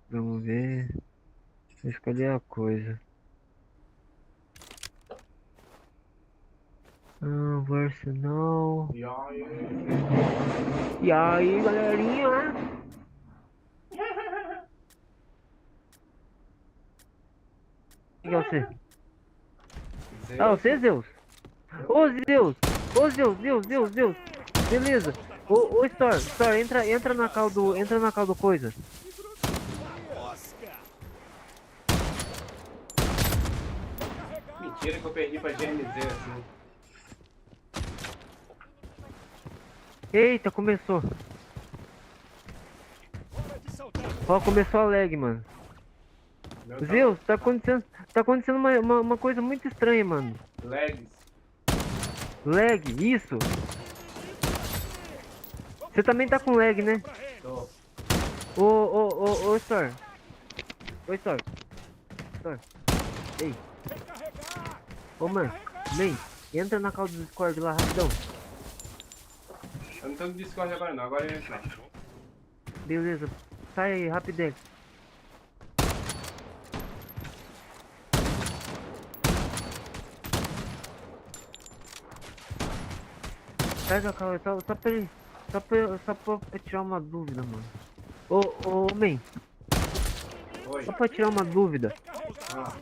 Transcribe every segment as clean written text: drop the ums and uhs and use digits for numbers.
Vamos ver. Vou escolher a coisa. O Arsenal. E aí, galerinha? Quem é você? Ah, você, Zeus? Ô, Zeus! Ô, Zeus! Beleza. Ô, Store, entra na call do coisa. Mentira que eu perdi pra GNZ assim. Eita, começou. Ó, começou a lag, mano. Zeus, tá acontecendo uma coisa muito estranha, mano. Lags. Lag, isso. Você também tá com lag, né? Tô. Ô, Store. Oi, Store. Ei. Ô, mano. Man, entra na call do Discord lá, rapidão. Eu não tô no Discord agora não, agora eu entro. Beleza. Sai aí, rapidez. Pega a call, só pra tirar uma dúvida, mano. Ô, man. Oi. Só pra tirar uma dúvida. Ah.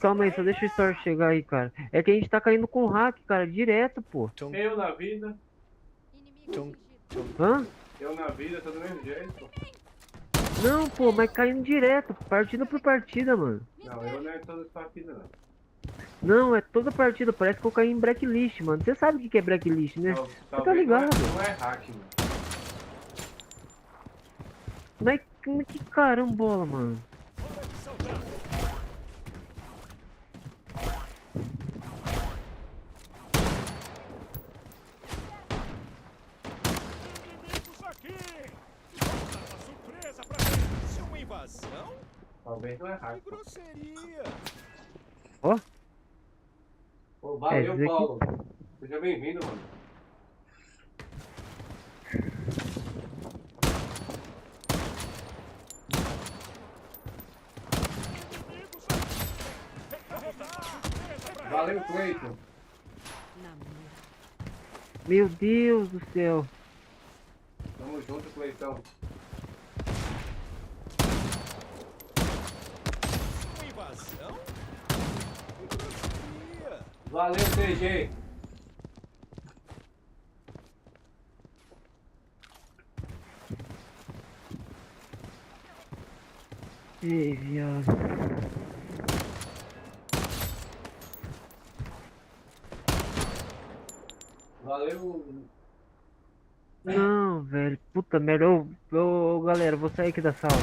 Calma aí, só deixa o Store chegar aí, cara. É que a gente tá caindo com hack, cara, direto, pô. Eu na vida. Hã? Eu na vida, tô do mesmo jeito. Não, pô, mas caindo direto, partida por partida, mano. Não, eu não é todas as partidas não. Não, é toda partida, parece que eu caí em blacklist, mano. Você sabe o que é blacklist, né? Você tá Talvez ligado? não é hack, mano. Mas que carambola, mano. Talvez não é hack. Que grosseria! Ó, Pô, quer valeu, dizer Paulo. Seja bem-vindo, mano. Valeu, Cleiton. Meu Deus do céu. Tamo junto, Cleitão. Invasão? Que grosseria! Valeu, TG. Ei, viado. Valeu. Não, velho. Puta merda. Ô, galera, vou sair aqui da sala.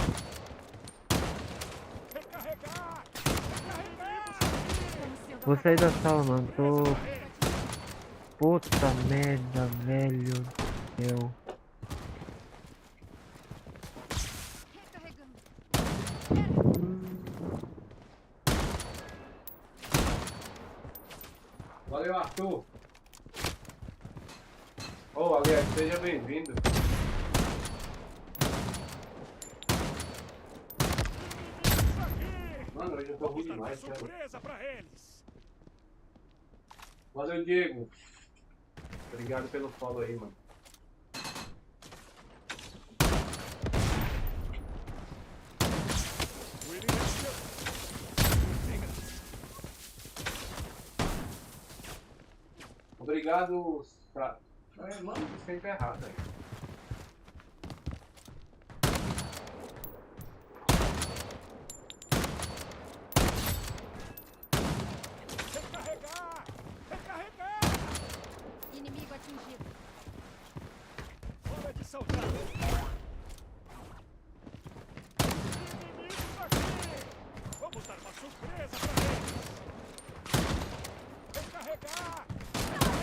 Vou sair da sala, mano. Puta merda, velho. Meu. Valeu, Arthur. Ô, aliás, seja bem-vindo. Mano, hoje eu tô ruim demais, cara. Surpresa pra eles. Valeu, Diego. Obrigado pelo follow aí, mano. Obrigado, mano, você sempre errado, velho. Recarregar! Recarregar! Inimigo atingido. Hora de saltar. Inimigos aqui! Vamos dar uma surpresa pra eles. Recarregar! Recarregar!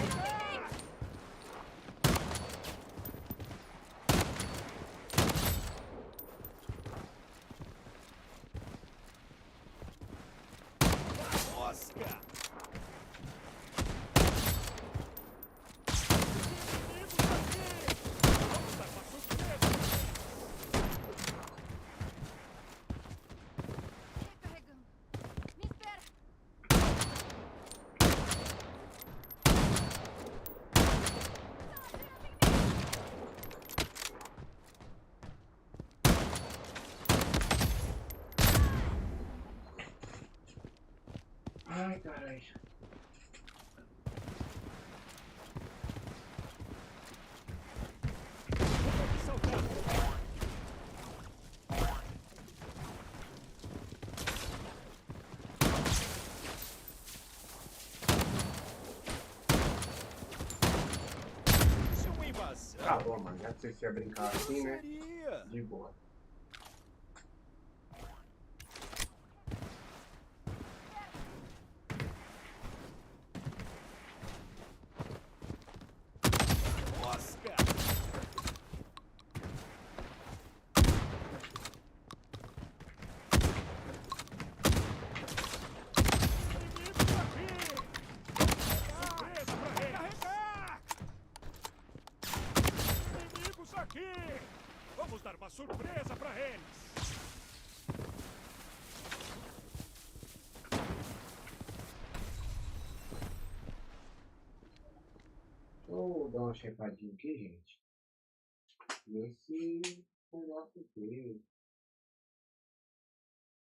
Mosca! Inimigos aqui! Vamos dar uma surpresa! Recarregando. Me espera. Ai, caralho. Hora de saltar. Isso é uma invasão? Tá bom, mano. Já que você ia brincar assim, né? Seria? De boa. Mosca! Inimigos aqui! Surpresa pra eles! Carregar! Inimigos aqui! Vamos dar uma surpresa pra eles! Deixa eu dar uma chegadinha aqui, gente. Nesse negócio aqui.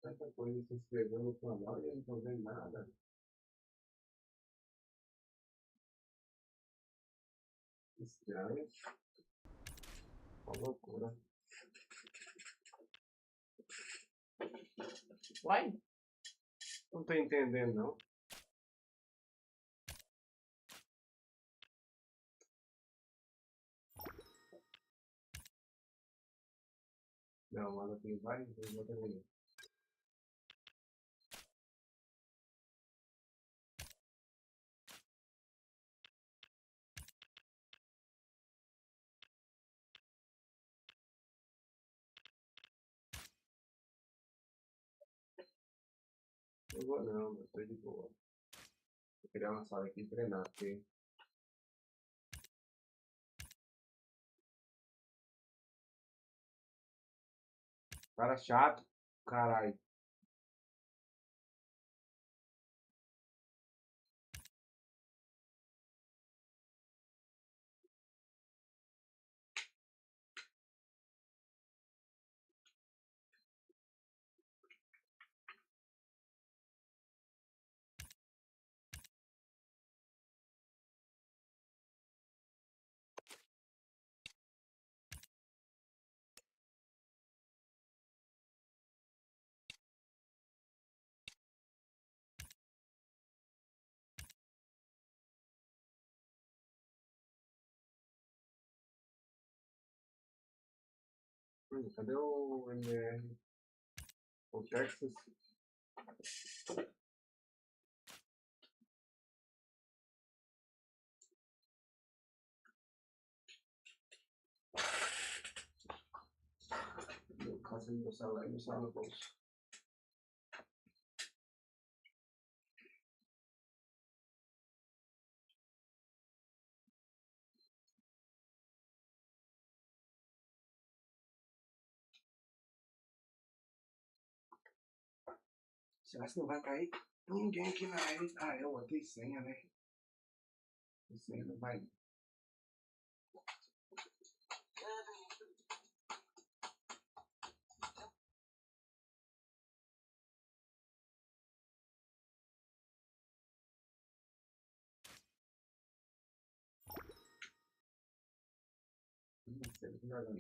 Tanta coisa se inscreveu no canal e eu não tô vendo nada. Estranho. Uma loucura. Uai? Não tô entendendo, não. Não, mano, tem vários também. Eu vou não, mas tô de boa. Vou criar uma sala aqui e treinar, porque... Cara chato, caralho. Cadê o MR? O Texas? Meu caso, meu celular e meu celular no bolso. Será que não vai cair ninguém aqui na área? Ah, eu botei senha, né? A senha não vai. Não sei o que vai dar.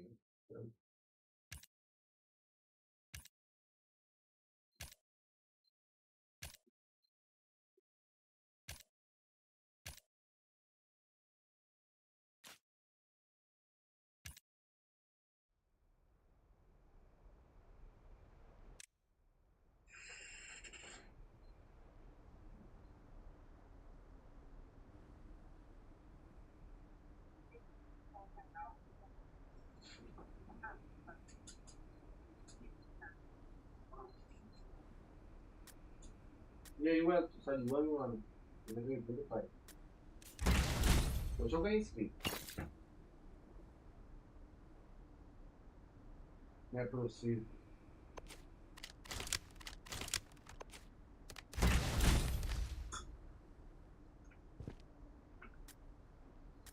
E aí, ué, tu sai de ano, mano? Eu ganhei tudo, pai. Hoje eu ganhei inscrito. Não é possível.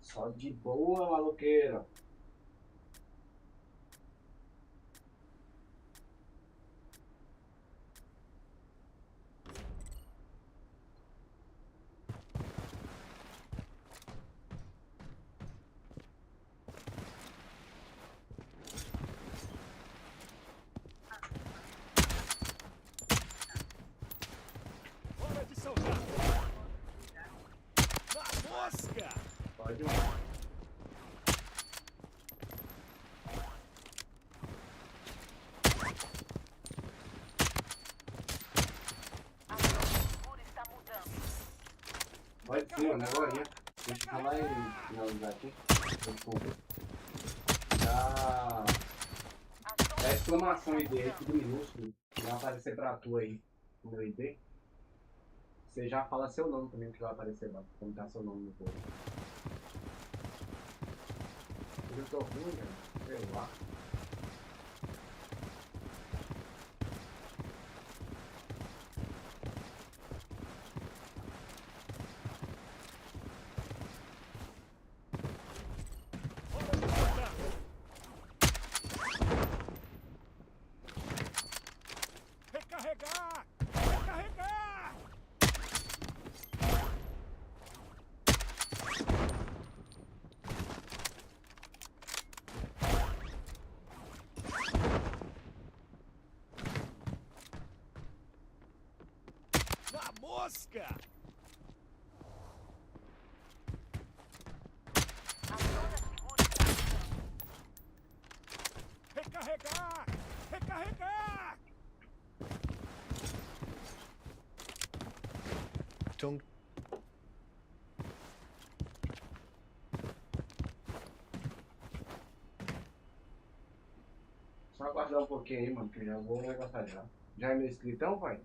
Só de boa, maloqueira. Hora de saltar. Na mosca. Pode ir. A zona segura está mudando. Pode sim, mano, agora. Deixa eu falar e finalizar aqui. Dá a exclamação ID aí, tudo minúsculo. Vai aparecer pra tu aí no meu ID. Você já fala seu nome também, que vai aparecer lá. Como tá seu nome no povo. Eu tô ruim, cara. Sei lá. Hora de saltar. Recarregar. Recarregar. Na mosca. A zona segura está mudando. Recarregar. Recarregar. Então, Só aguardar um pouquinho aí, mano, que eu já vou negociar já. Já é meu inscritão, pai?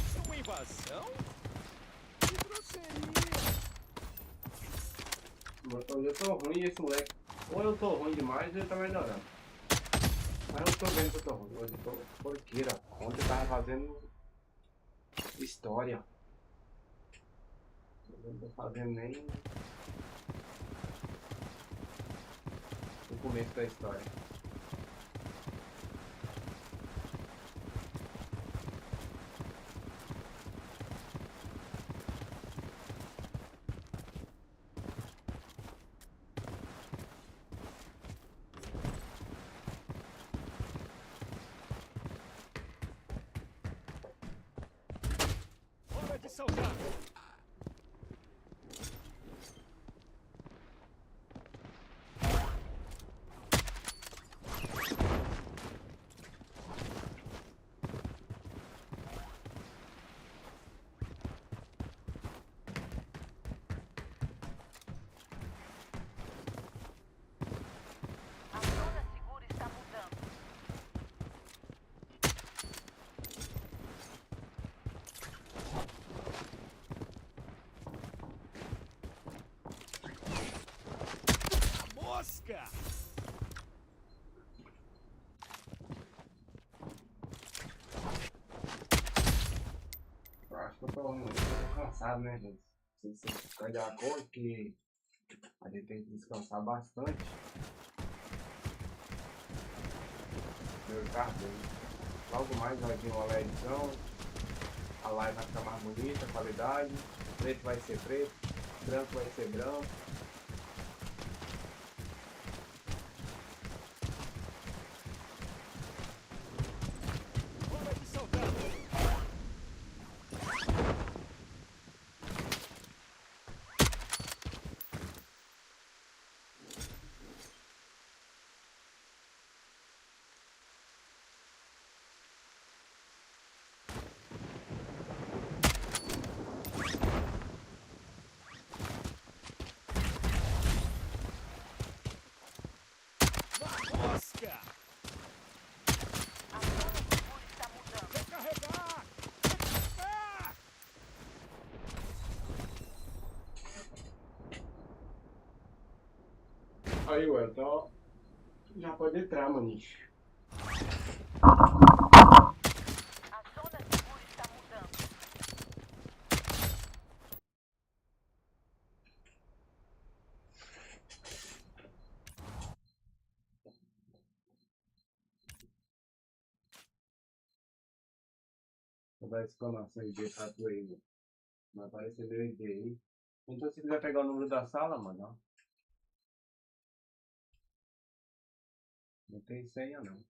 Isso é uma invasão? Que grosseria. Hoje eu tô ruim e esse moleque. Ou eu tô ruim demais ou ele tá melhorando. Mas eu tô vendo que eu tô ruim. Hoje eu tô porqueira. Ontem eu tava fazendo história. Eu não tô fazendo nem o começo da história. Hora de saltar. mosca! Eu acho que eu tô cansado, né, gente? Não sei se vocês estão de acordo que a gente tem que descansar bastante. Meu cartão. Logo mais vai vir uma LEDzão. A live vai ficar mais bonita, qualidade. Preto vai ser preto, branco vai ser branco. Hora de saudar! Na mosca! A zona segura está mudando. Recarregar! Recarregar! Aí, ué, então já pode entrar, manicho. A zona segura está mudando. Vou dar exclamação ID pra tu aí, mano. Vai aparecer meu ID aí. Então se quiser pegar o número da sala, mano, ó. Não tem senha não.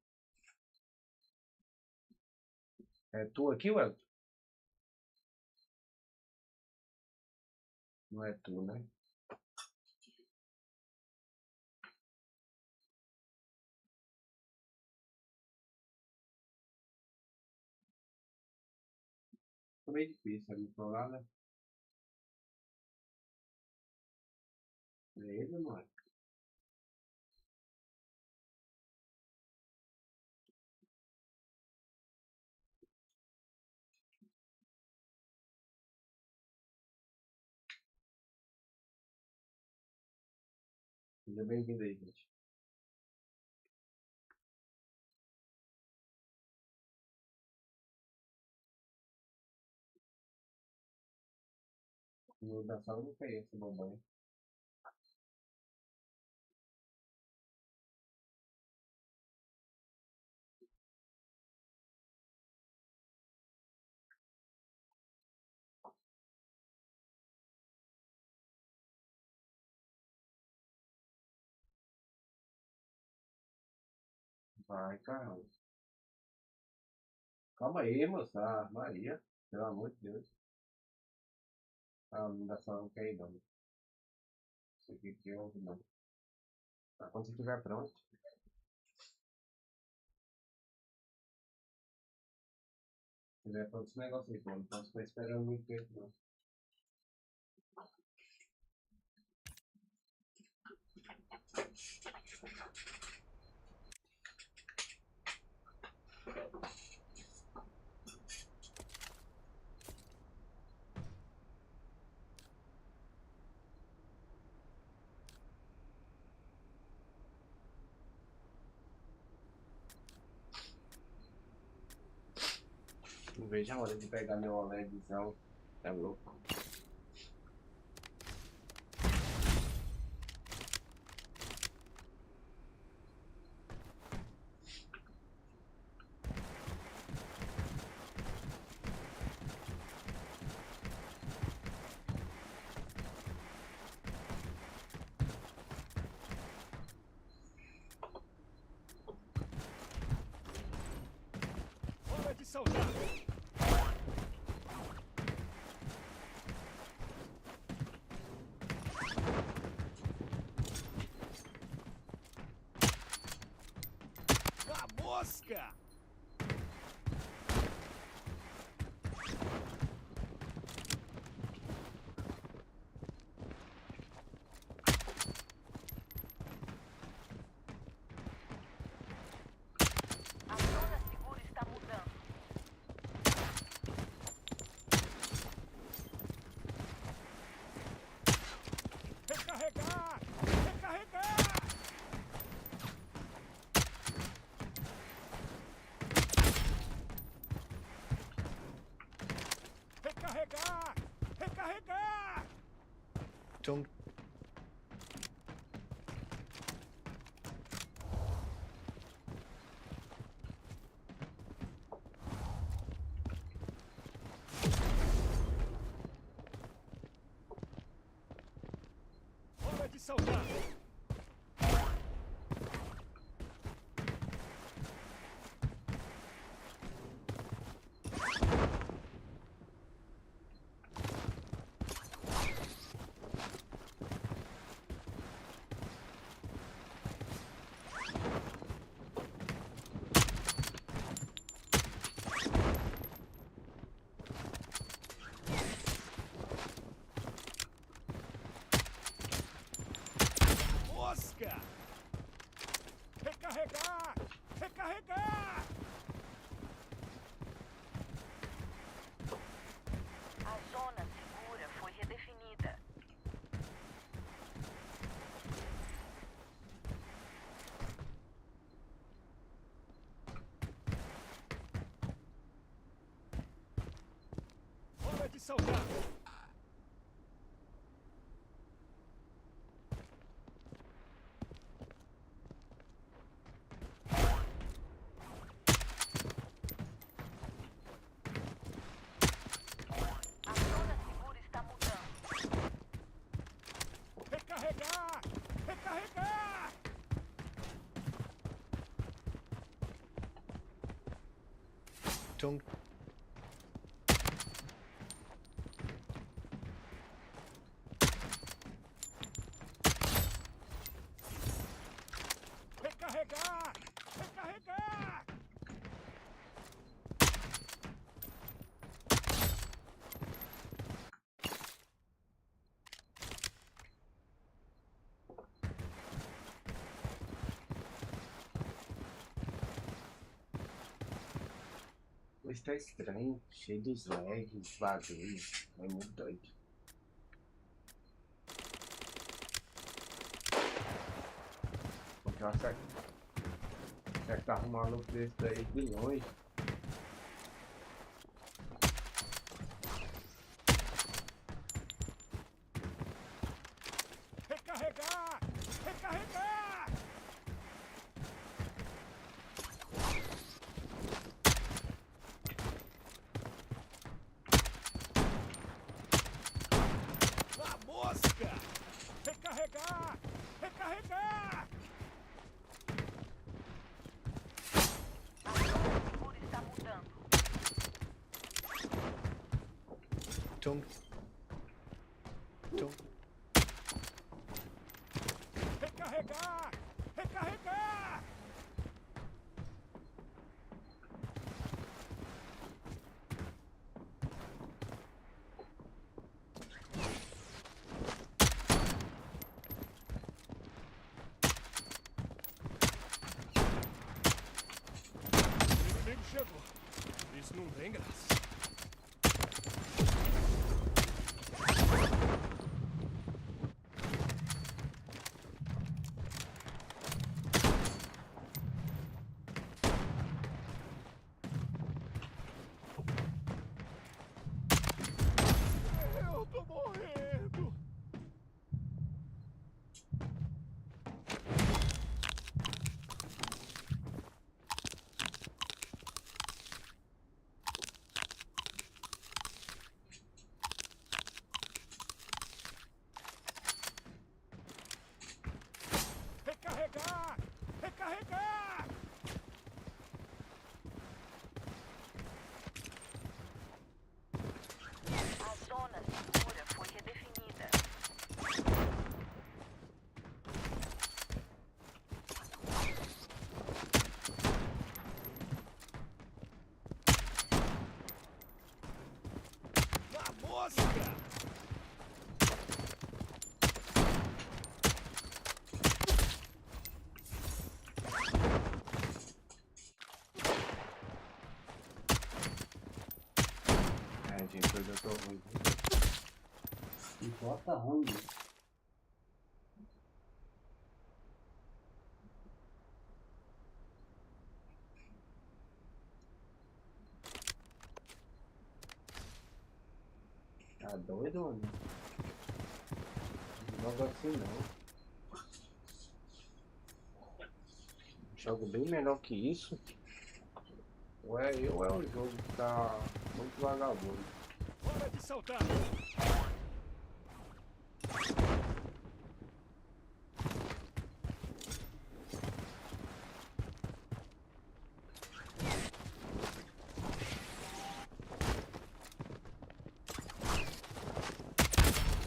É tu aqui, Wellington? Não é tu, né? Ficou meio difícil, não falou nada. É ele, mano. Seja bem-vindo aí, gente. O número da sala eu não conheço, bombom. Vai, caramba. Calma aí, moça. Ah, Maria. Pelo amor de Deus. Ah, não dá só não quer ir, não. Isso aqui que eu não. Tá, quando você estiver pronto. Se tiver pronto esse negócio aí, pô. Não posso ficar esperando muito tempo, não. Não vejo a hora de pegar meu OLEDzão. É louco. Hora de saudar! Na mosca! A zona segura está mudando. Tum. Hora de saltar. Mosca! Recarregar! Recarregar! A zona segura foi redefinida. Hora de saltar. A zona segura está mudando. Recarregar! Recarregar! Tum. Recarregar! Recarregar! Hoje tá estranho, cheio dos lags, vazio. É muito doido. Porque eu acertar um maluco desse daí de longe. Recarregar! Recarregar! A mosca! Recarregar! Recarregar! A zona segura está mudando. Tum. Tum. Recarregar! Recarregar! O inimigo chegou. Isso não tem graça. Eu tô morrendo. Recarregar! Recarregar! A zona segura foi redefinida. A mosca! É, gente, hoje eu tô ruim. E bota ruim. Tá doido, mano? jogo assim não. Jogo bem melhor que isso. Ou é eu ou é o jogo que tá muito vagabundo. Hora de saltar.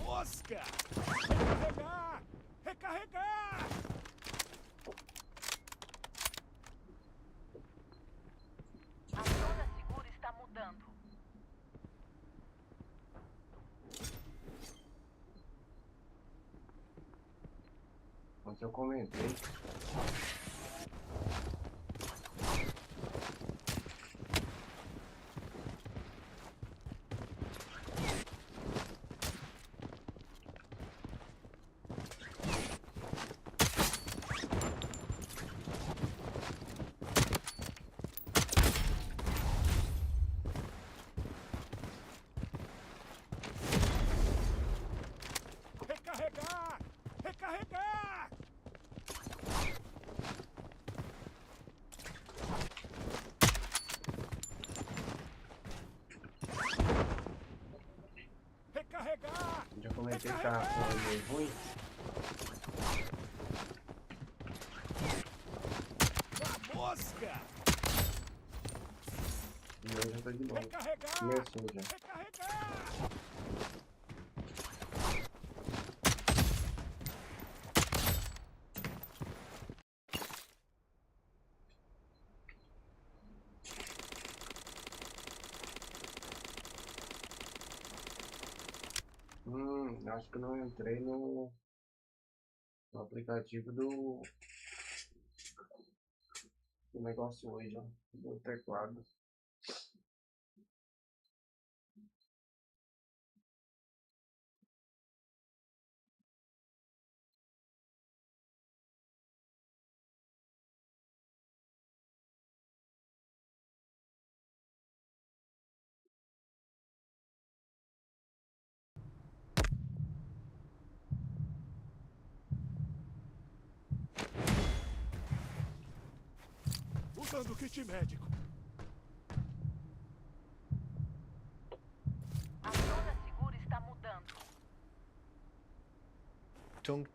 Mosca! Recarregar! Recarregar! A zona segura está mudando. Mas eu comentei. Recarregar! Recarregar! Recarregar! Já comentei que tá falando meio ruim. A mosca! E hoje eu tô de boa. Recarregar! Começou já. Recarregar! Acho que eu não entrei no aplicativo do negócio hoje, ó. Do teclado. Usando o kit médico. A zona segura está mudando. Tung,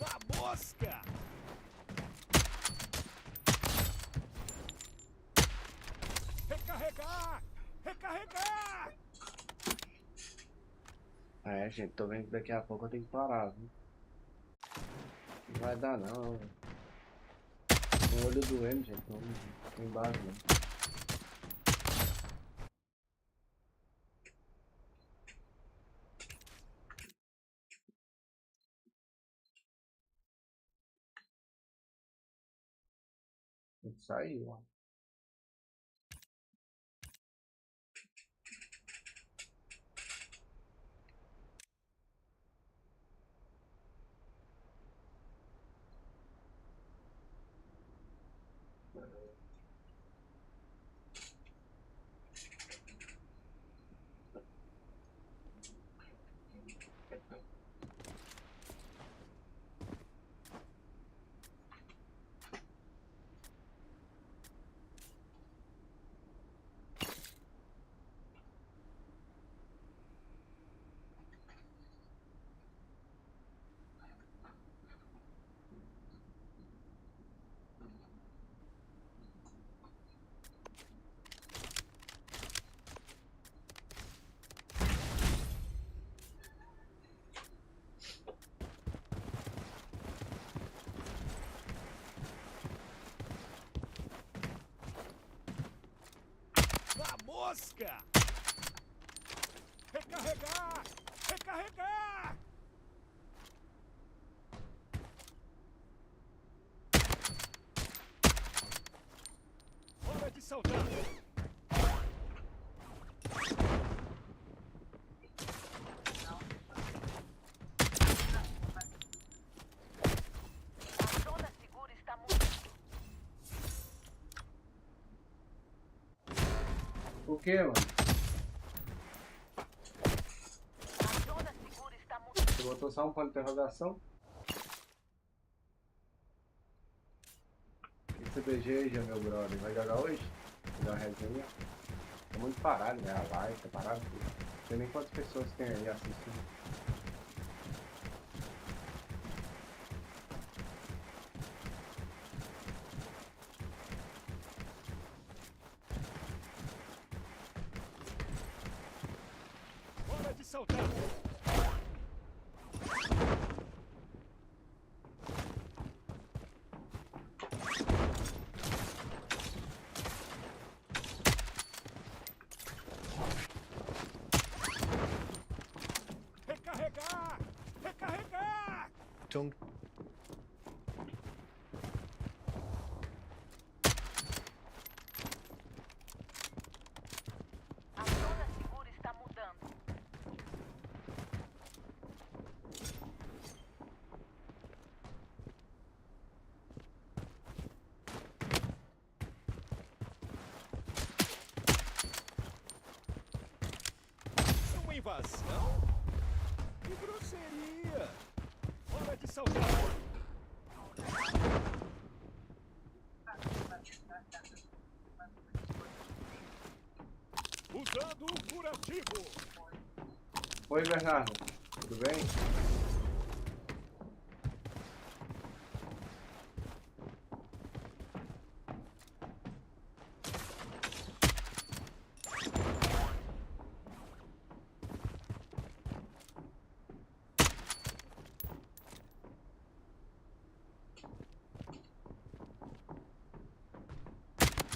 A mosca! Recarregar! Recarregar! É, gente, tô vendo que daqui a pouco eu tenho que parar, viu? Não vai dar não. Com o olho doendo, gente, não tem base não. Tem que sair, ó. A mosca! Recarregar! Recarregar! Hora de saltar! A zona segura está mudando. O que, mano? A zona segura está mudando. Você botou só um ponto de interrogação? E CBG aí, já, meu brother? Vai jogar hoje? Jogar uma resenha? Tá muito parado, né? A live tá parado. Não sei nem quantas pessoas tem aí assistindo. Hora de saltar. Recarregar! Recarregar! Don't. A zona segura está mudando. Uma invasão? Que grosseria! Hora de saltar. Usando o curativo. Oi, Bernardo. Tudo bem?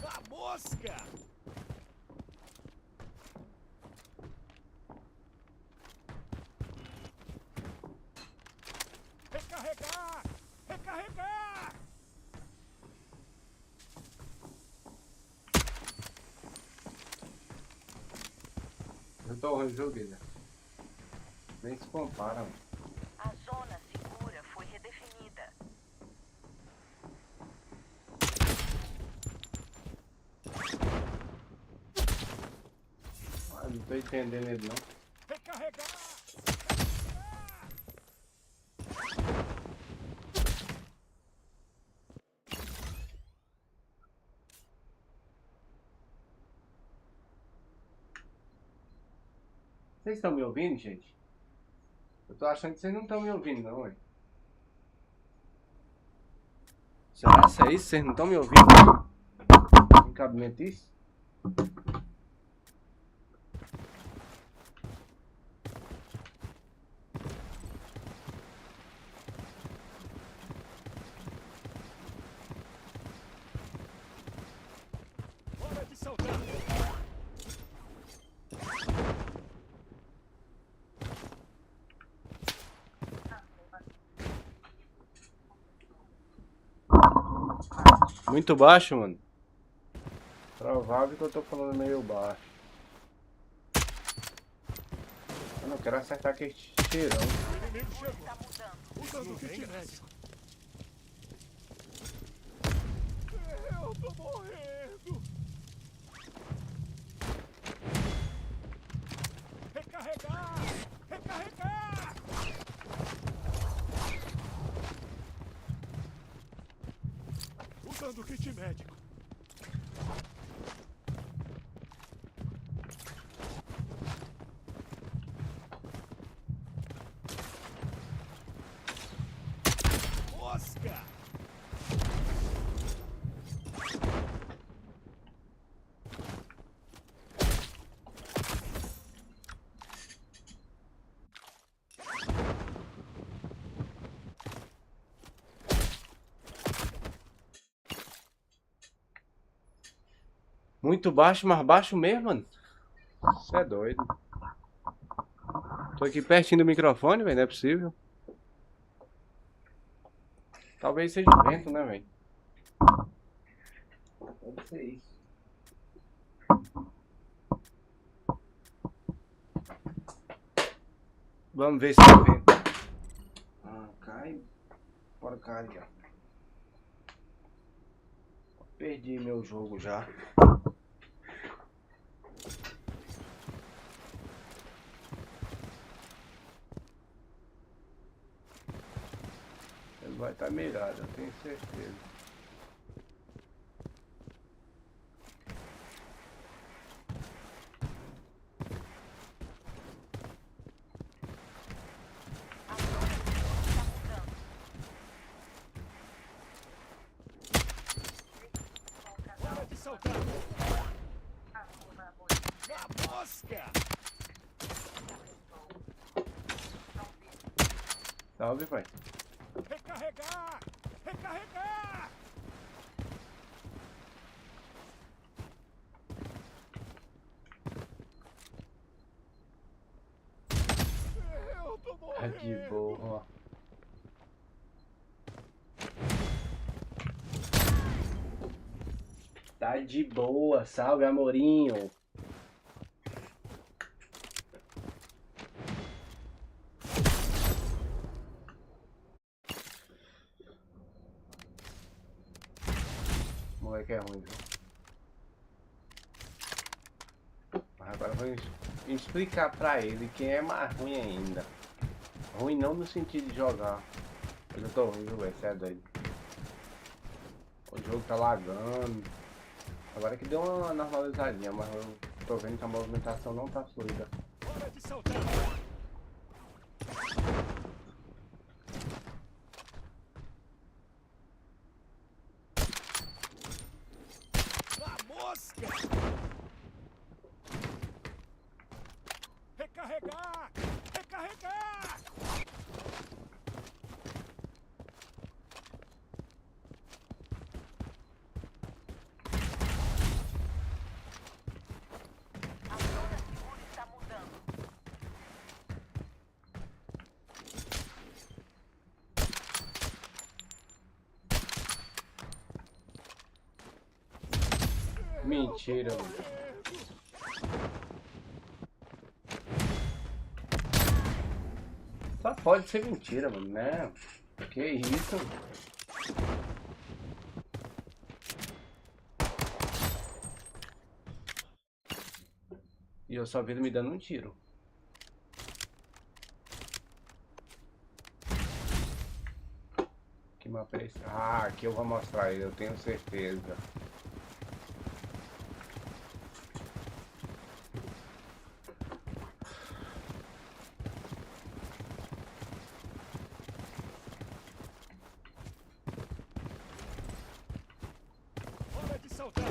A mosca! Recarregar! Recarregar! Eu tô ruim, viu, Guilherme? Nem se compara, mano. A zona segura foi redefinida. Ah, não tô entendendo ele, não. Recarregar! Vocês estão me ouvindo, gente? Eu tô achando que vocês não estão me ouvindo, não, ué. Será que é isso? Vocês não estão me ouvindo? Tem cabimento isso? Hora de saltar. Muito baixo, mano. Provável que eu tô falando meio baixo. Eu não quero acertar aquele cheirão. O inimigo chegou. Está mudando. Usando o kit médico. Eu tô morrendo. Recarregar! Recarregar! Usando o kit médico. Mosca! Muito baixo, mas baixo mesmo, mano. Você é doido. Tô aqui pertinho do microfone, velho. Não é possível. Talvez seja o vento, né, velho? Deve ser isso. Vamos ver se é vento. Ah, cai. Porcaria. Perdi meu jogo já. Ele vai estar mirado, eu tenho certeza. Hora de saltar. Na mosca. Salve, pai. Recarregar. Recarregar. Eu tô Tá morrendo. de boa. Tá de boa, salve, amorinho. Moleque é ruim, viu? Mas agora eu vou explicar pra ele quem é mais ruim ainda. Ruim não no sentido de jogar. Eu tô ruim, viu, velho? Cê é doido. O jogo tá lagando. Agora que deu uma normalizadinha, mas eu tô vendo que a movimentação não tá fluida. Hora de saltar. Na mosca. Recarregar. Recarregar. A zona segura está mudando. Mentira, mano. Só pode ser mentira, mano, né? Que isso? E eu só vi ele me dando um tiro. Que mapa é esse? Ah, aqui eu vou mostrar ele, eu tenho certeza. Hora de saltar.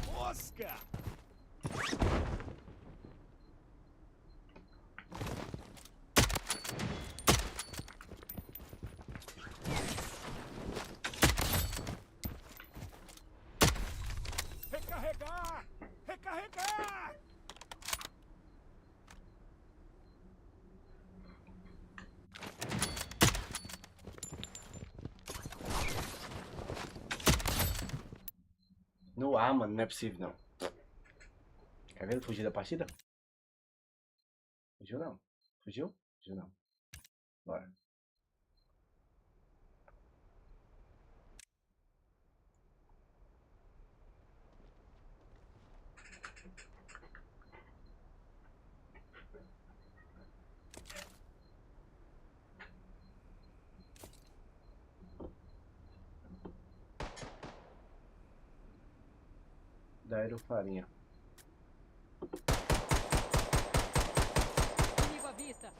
Mosca. Recarregar. Recarregar. No ar, mano, não é possível não. Quer ver ele fugir da partida? Fugiu não. Fugiu? Fugiu não. Bora. Dairo Farinha. Inimigo à vista.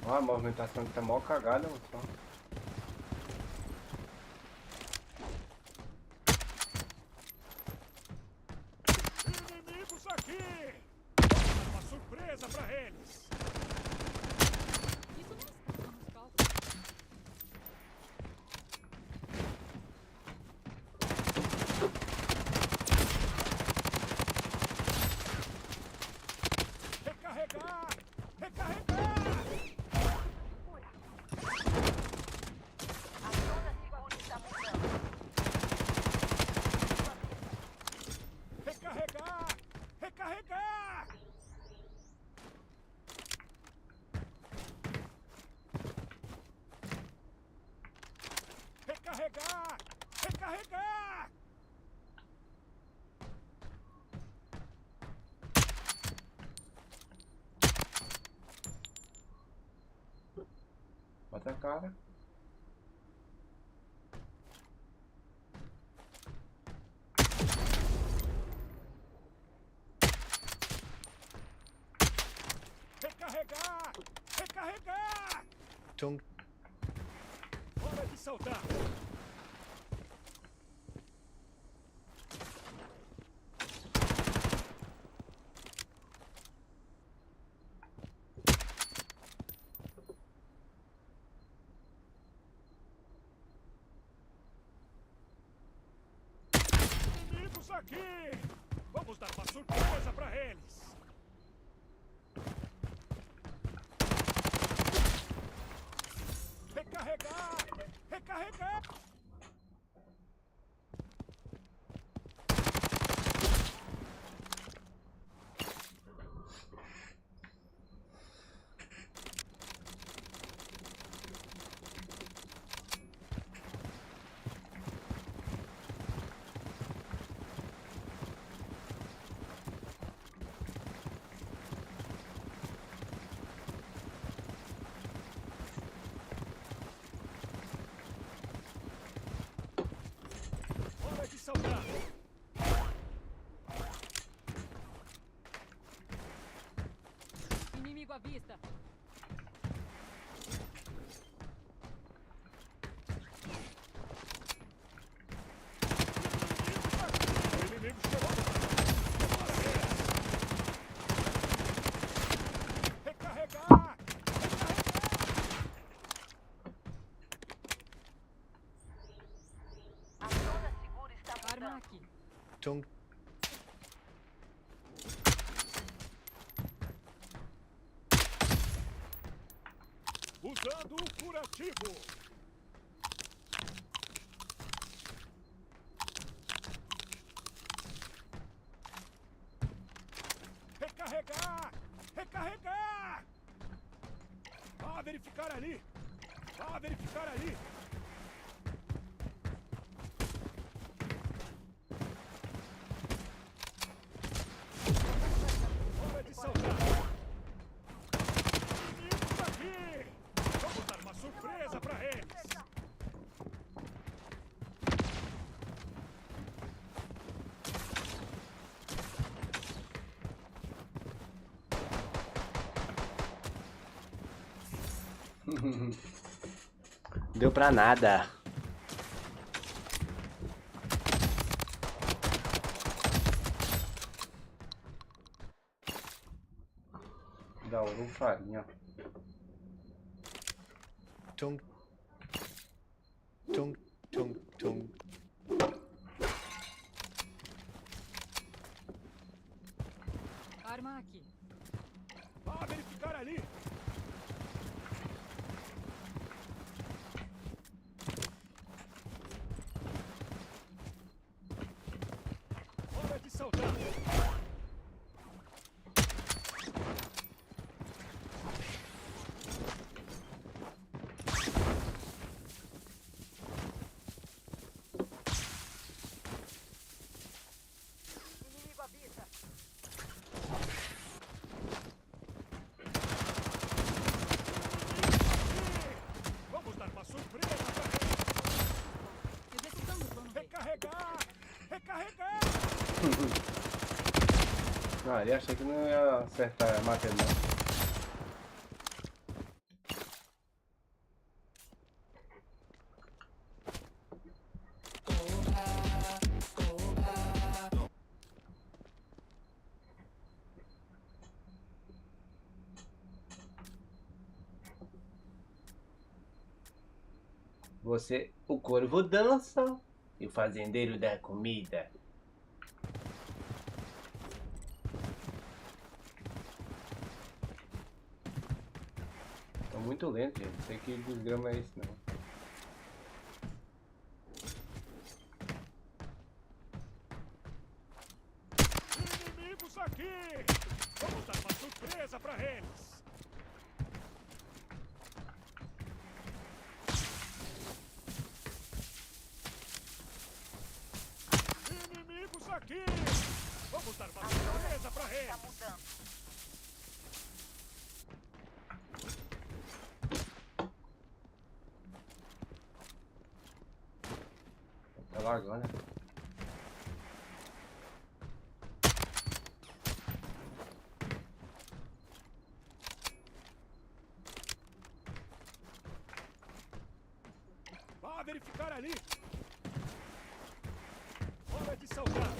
Ó, a movimentação que tá mó cagada, mano. Só. Inimigos aqui. Uma surpresa pra eles. Isso não está nos cálculos. Bota a cara. Recarregar! Recarregar! Tung, Hora de saltar! Inimigos aqui! Vamos dar uma surpresa pra eles! Recarregar! Recarregar! Hora de saltar! Inimigo à vista. O inimigo chegou! Recarregar! A zona segura está Arma mudando. aqui. tung, Usando o curativo! Recarregar! Recarregar! Vá verificar ali! Vá verificar ali! Hora de saltar! Inimigos aqui! Vamos dar uma surpresa pra eles! Deu pra nada. Da ouro farinha. tung, tung, tung, tung, Arma aqui. Vá verificar ali! Hora de saltar! Inimigo à vista. Vamos dar uma surpresa pra eles! Executando o plano B. Recarregar! Recarregar! Ah, ali achei que não ia acertar matar não. Você, o corvo dança e o fazendeiro dá comida. Tô muito lento, gente. Não sei que desgrama é esse não. Inimigos aqui! Vamos dar uma surpresa pra eles! Inimigos aqui! Vamos dar uma surpresa pra Está eles! mudando. lagando. Vá verificar ali. Hora de saltar.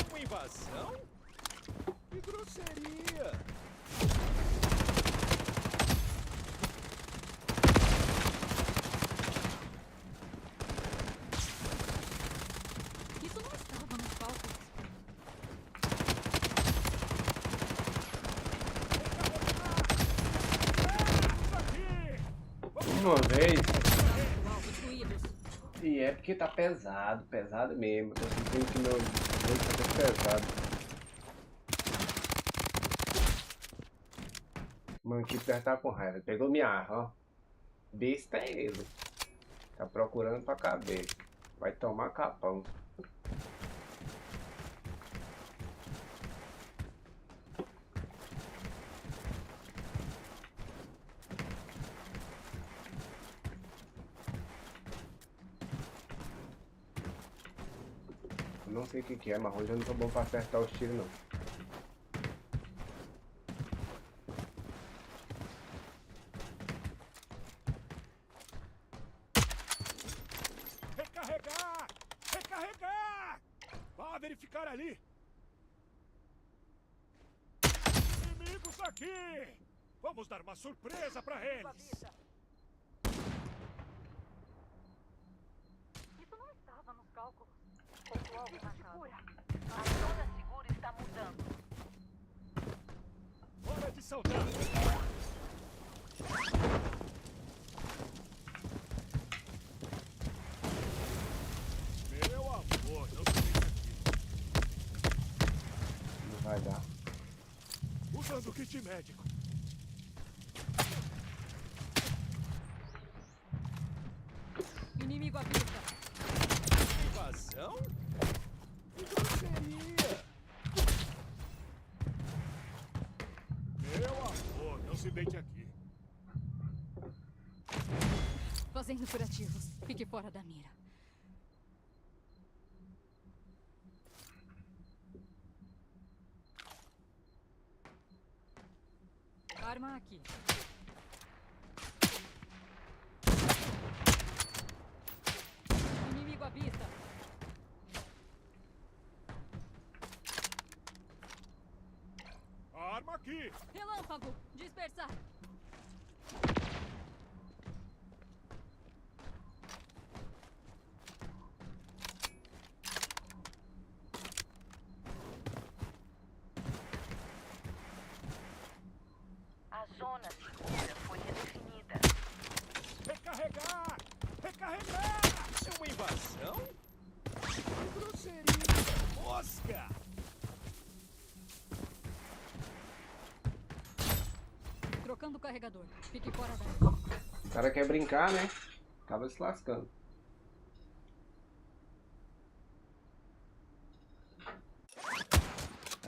Uma invasão? Que grosseria! Isso não estava nos cálculos. Uma vez. Alvos destruídos. E é porque tá pesado, pesado mesmo. Tô sentindo que meu jogo tá muito pesado. Mano, que tá com raiva. Pegou minha arma, ó. Besta é ele. Tá procurando pra cabeça. Vai tomar capão. Eu não sei o que é, mas hoje eu não tô bom pra acertar os tiros não. Recarregar! Recarregar! Vá verificar ali. Inimigos aqui! Vamos dar uma surpresa pra eles. Isso não estava nos cálculos. Pouco alvo na casa. A zona segura está mudando. Hora de saltar. Meu amor, não se mexa aqui. Não vai dar. Usando o kit médico. Inimigo à vista. Invasão? Que grosseria! Meu amor, não se deite aqui. Fazendo curativos. Fique fora da mira. Arma aqui. Inimigo à vista. Arma aqui! Relâmpago. Dispersar. A zona segura foi redefinida. Recarregar! Recarregar! Isso é uma invasão? Que grosseria! Mosca! Trocando o carregador. Fique fora da mira. O cara quer brincar, né? Acaba se lascando.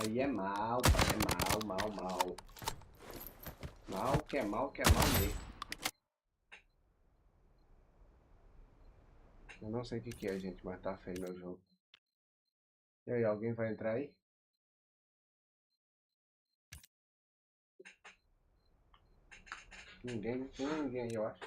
Aí é mal, pai. É mal. Mal que é mal mesmo. Eu não sei o que é, gente, mas tá feio meu jogo. E aí, alguém vai entrar aí? Ninguém, não tem ninguém aí, eu acho.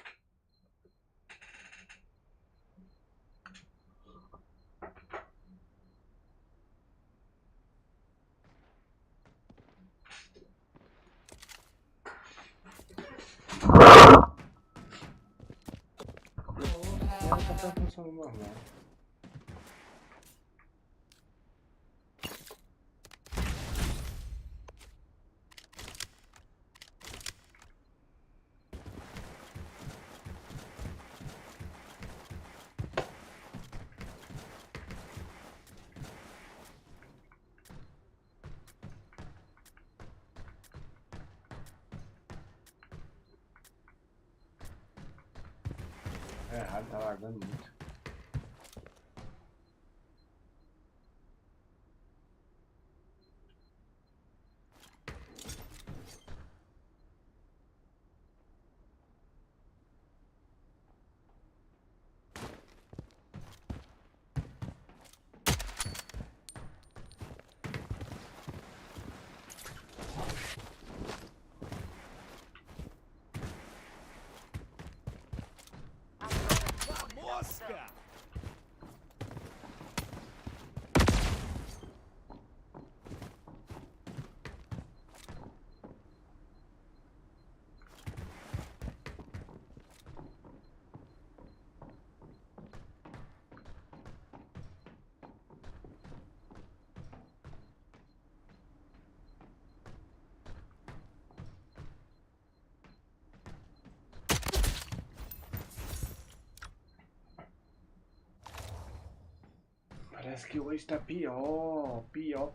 Agora tá funcionando normal. É errado, tá lagando muito. Parece que hoje tá pior. Pior.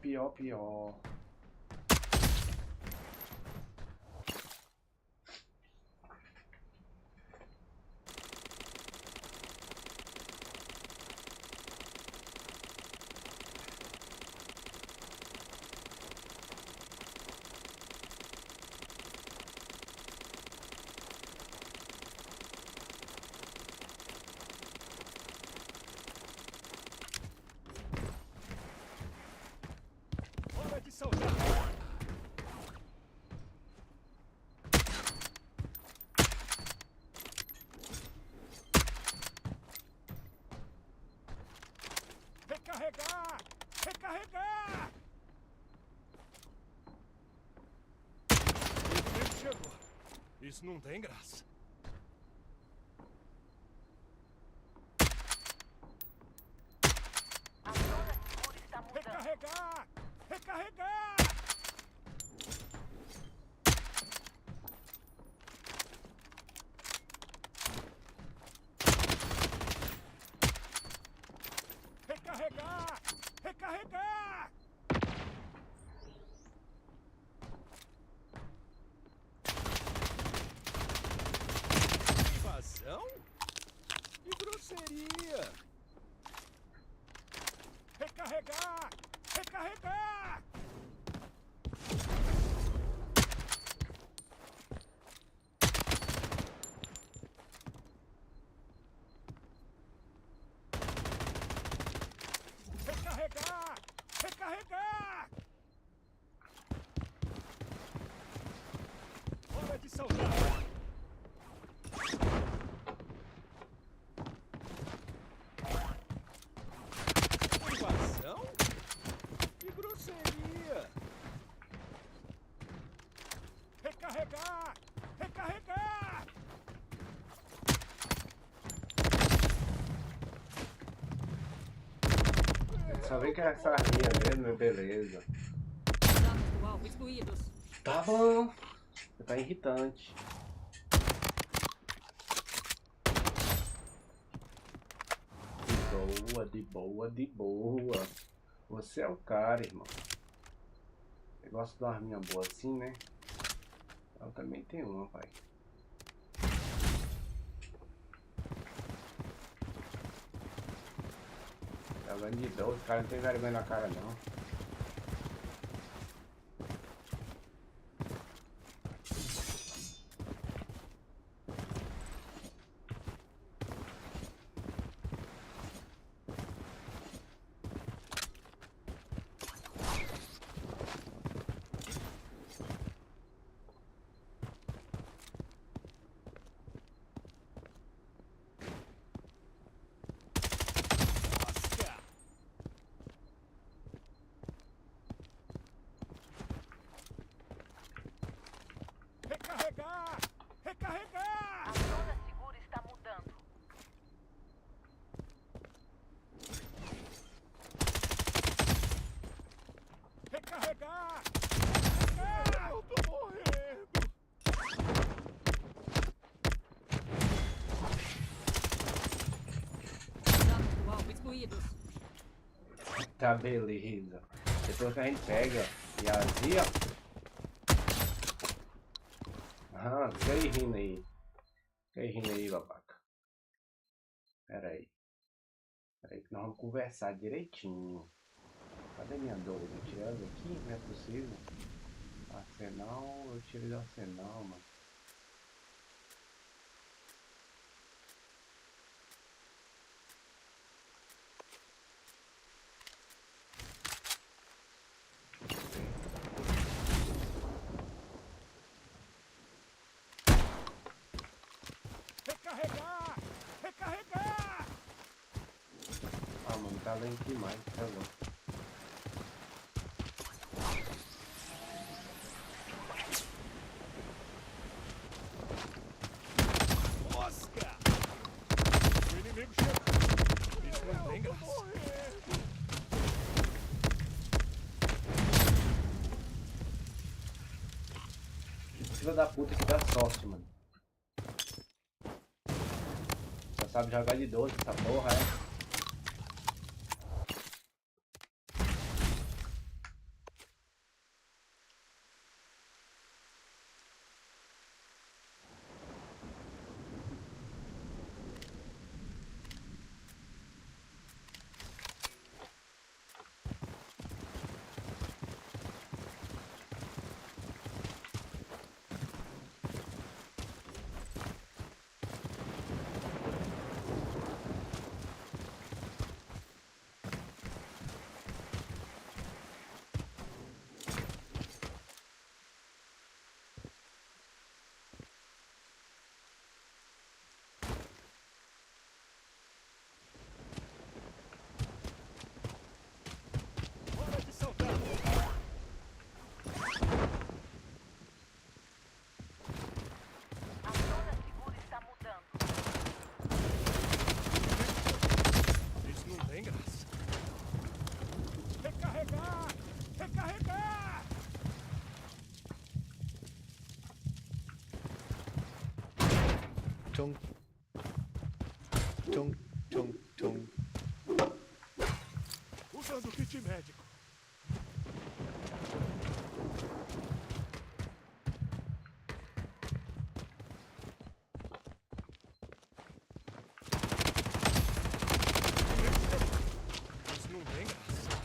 Hora de saltar. Recarregar! Recarregar! O tempo chegou. Isso não tem graça. A zona segura está mudando. Recarregar! Recarregar! Recarregar! Recarregar! Invasão? Que grosseria! Recarregar! Recarregar! Recarregar! Recarregar! Hora de saltar! Invasão? Que grosseria! Recarregar! Recarregar! Só vê que é essa arminha mesmo, beleza. Dados do alvo excluídos. Tá bom. Tá irritante. De boa. Você é o cara, irmão. Você gosta de uma arminha boa assim, né? Eu também tenho uma, pai. Jogando de 12, o cara não tem vergonha na cara, não. Mosca! Recarregar! Recarregar! A zona segura está mudando. Recarregar! Recarregar! Eu tô morrendo! Dados do alvo excluídos. Tá, beleza. Depois que a gente pega e azia. Ah, fica aí rindo aí. Fica aí rindo aí, babaca. Pera aí. Pera aí que nós vamos conversar direitinho. Cadê minha 12? Eu tirei ela aqui? Não é possível. Arsenal, eu tirei do arsenal, mano. Recarregar! Recarregar! Ah, mano, tá lento demais, tá louco. Mosca! O inimigo chegou! Isso não tem graça! Filha da puta que dá sorte, mano. Só sabe jogar de 12 essa porra, é? tung, tung, tung, tung. Usando o kit médico. Isso não tem graça.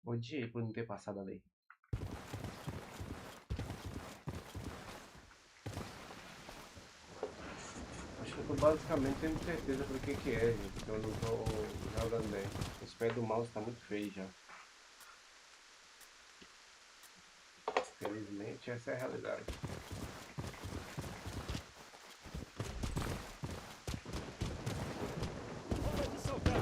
Odiei por não ter passado a lei. Acho que eu tô basicamente tendo certeza por que é, gente. Porque eu não tô jogando bem. Os pés do mouse tá muito feio já. Felizmente essa é a realidade. Hora de saltar.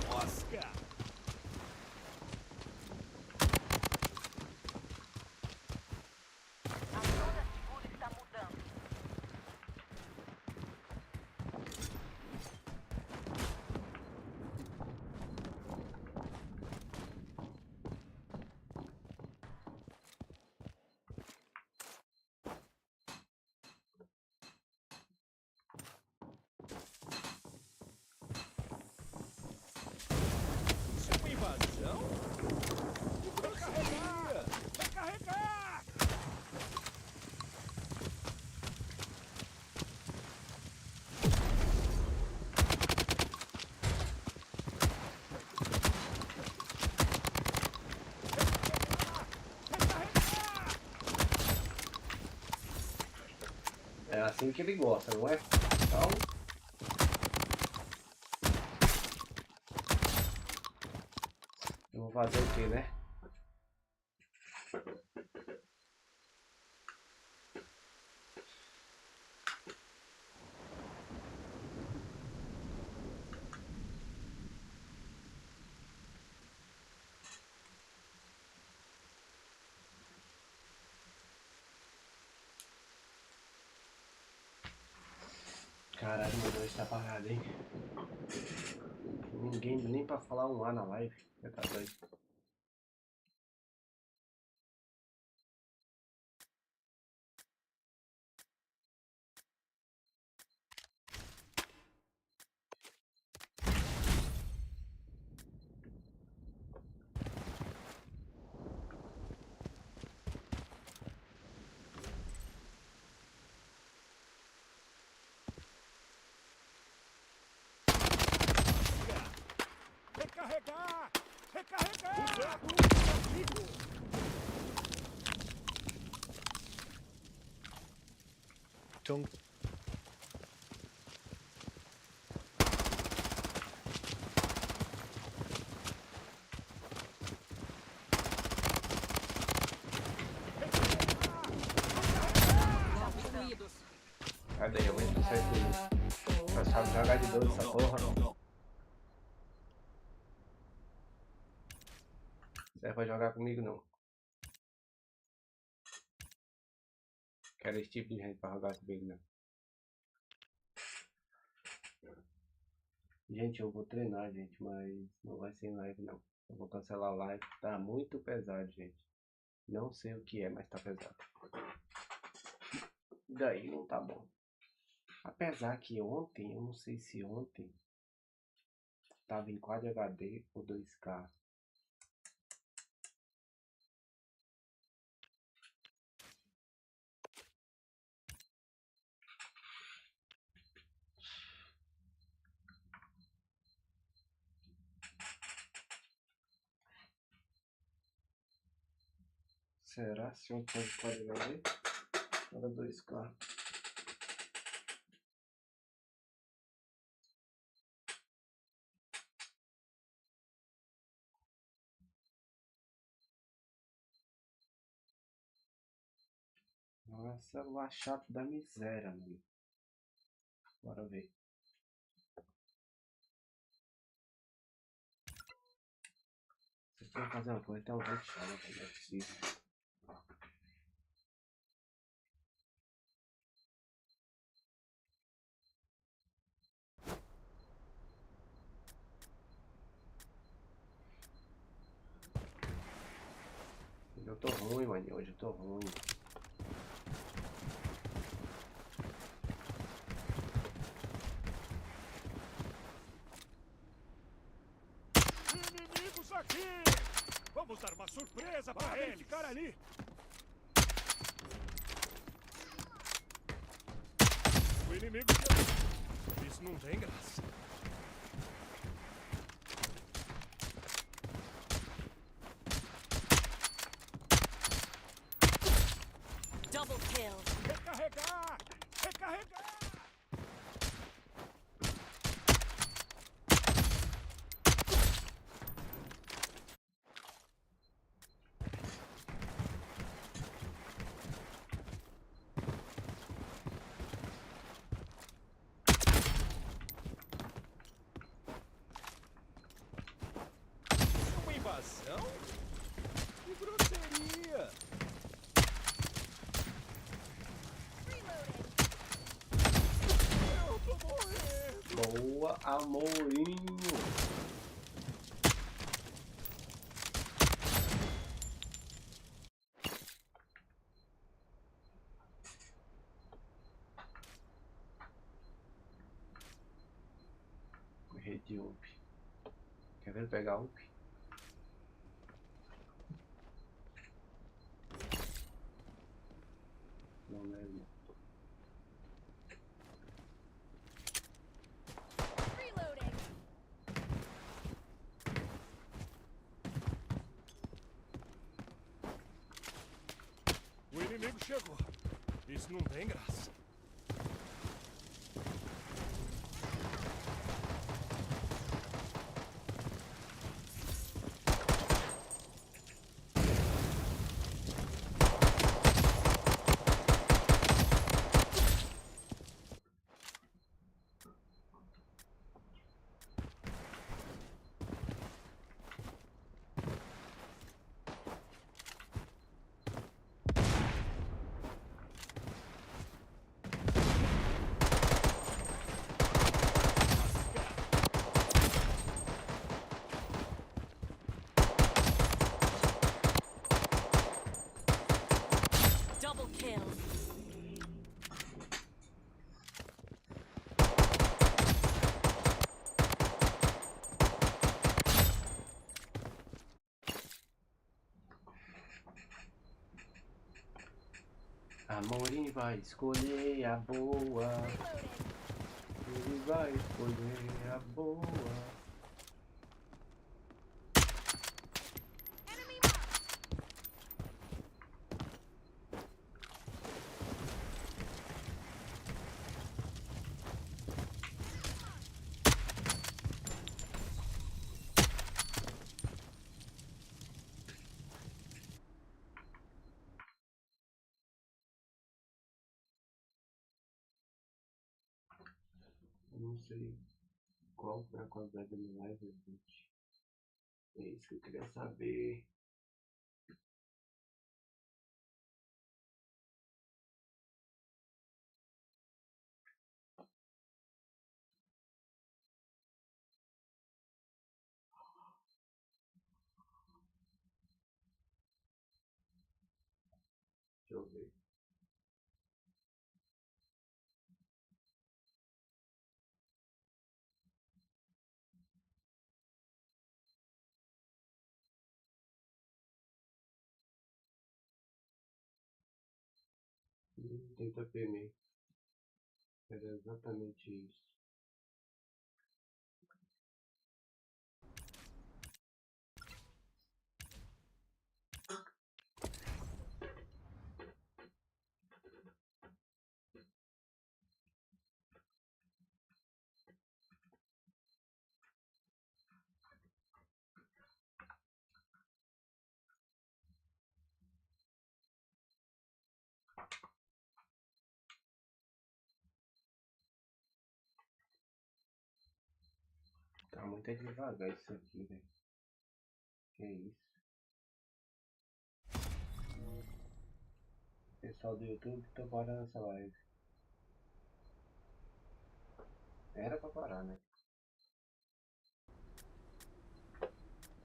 Mosca. A zona segura está mudando. Isso é uma invasão? Vai carregar! Vai carregar! Vai carregar! É assim que ele gosta, não é? Então. Eu vou fazer o que, né? Caralho, meu Deus, tá parado, hein? Ninguém nem pra falar um A na live. Você tá doido. Recarregar! Recarregar! Usando o amigo! Tung, Alvos fluidos. Sai daí, eu entro, sai tudo. Vai sabe jogar de 12 essa porra. Você vai jogar comigo não. Quero esse tipo de gente pra jogar comigo não. Gente, eu vou treinar, gente, mas não vai ser em live não. Eu vou cancelar a live, tá muito pesado, gente. Não sei o que é, mas tá pesado. Daí não tá bom. Apesar que ontem, eu não sei se ontem tava em Quad HD ou 2K. Será se ontem tava em Quad HD? Era 2K. Ah, celular chato da miséria, mano. Bora ver. Você quer fazer uma coisa, então vai te chamar, não é possível. Eu tô ruim, mano. Hoje eu tô ruim. Inimigos aqui! Vamos dar uma surpresa pra ele, cara ali! O inimigo chegou. Isso não tem graça. Double kill. Recarregar! Recarregar! Uma invasão? Que grosseria! Eu tô morrendo! Boa, Amorinho. Rede UP. Quer ver pegar UP? Não lembro. Reloading. O inimigo chegou. Isso não tem graça. Double kill. Amorim vai escolher a boa. Ele vai escolher a boa. Enemy marked. Eu não sei qual foi a qualidade da minha live, gente. É isso que eu queria saber. Deixa eu ver. Tenta PM. Era exatamente isso. Tá muito devagar isso aqui, velho. Que isso? Pessoal do YouTube, tô parando essa live. Era pra parar, né?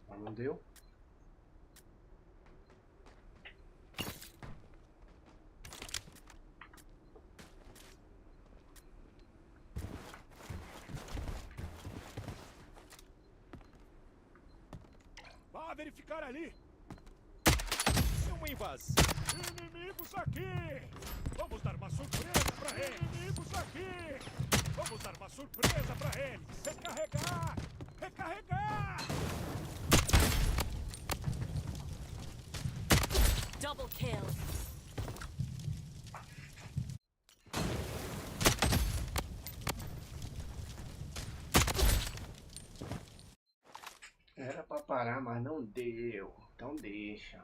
Mas não deu. Vá verificar ali. Uma invasão. Inimigos aqui. Vamos dar uma surpresa pra eles. Inimigos aqui. Vamos dar uma surpresa pra eles. Recarregar. Recarregar. Double kill. Era pra parar, mas não deu. Então deixa.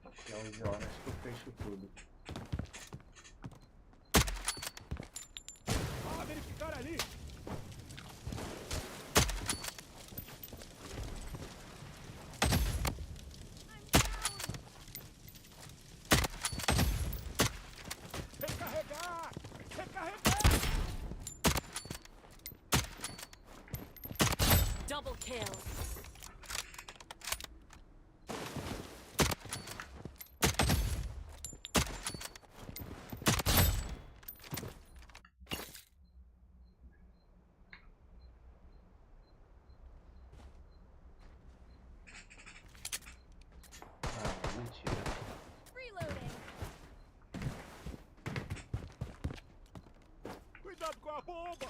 Até 11 horas que eu fecho tudo. Vá verificar ali. Recarregar. Recarregar. Double kill. Ah, mentira. Reloading. Cuidado com a bomba.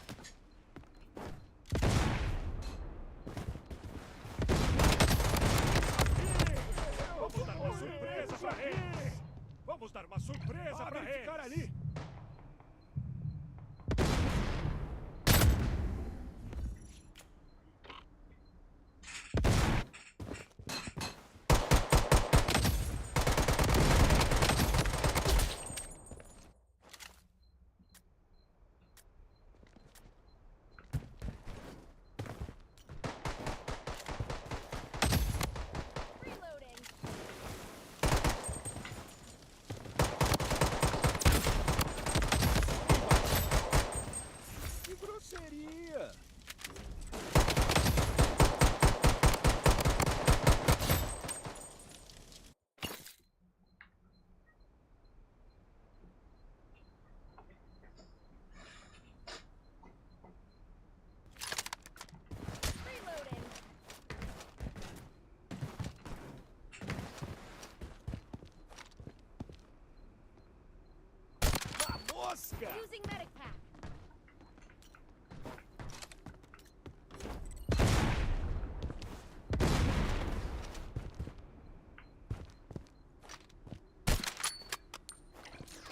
Vamos dar uma surpresa pra eles. Vamos dar uma surpresa pra eles. Ficar ali. Reloading. Que grosseria. Reloading. A mosca. Using medic pack.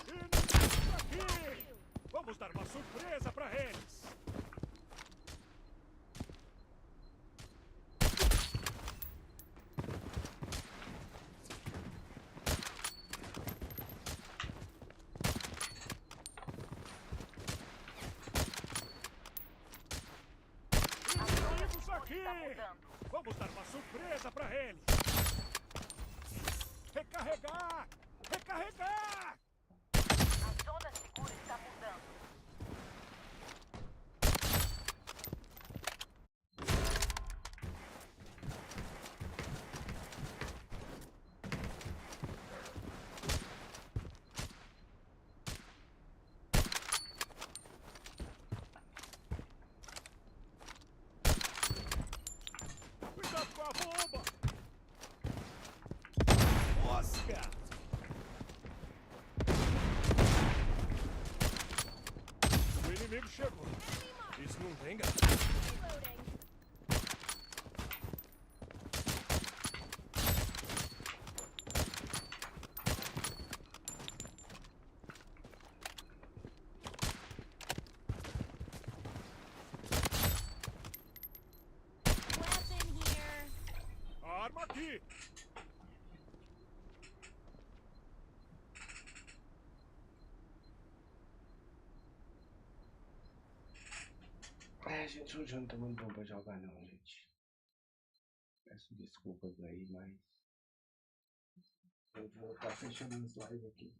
Inimigos aqui. Vamos dar uma surpresa pra eles. Inimigos aqui. Vamos dar uma surpresa pra eles. Recarregar. Recarregar. A zona segura está mudando. Cuidado com a bomba. Mosca. O inimigo chegou. Isso não tem gato. Reloading. Weapon here. Arma aqui. gente, hoje eu não tô muito bom pra jogar não, gente. Peço desculpas aí, mas eu vou estar fechando os lives aqui.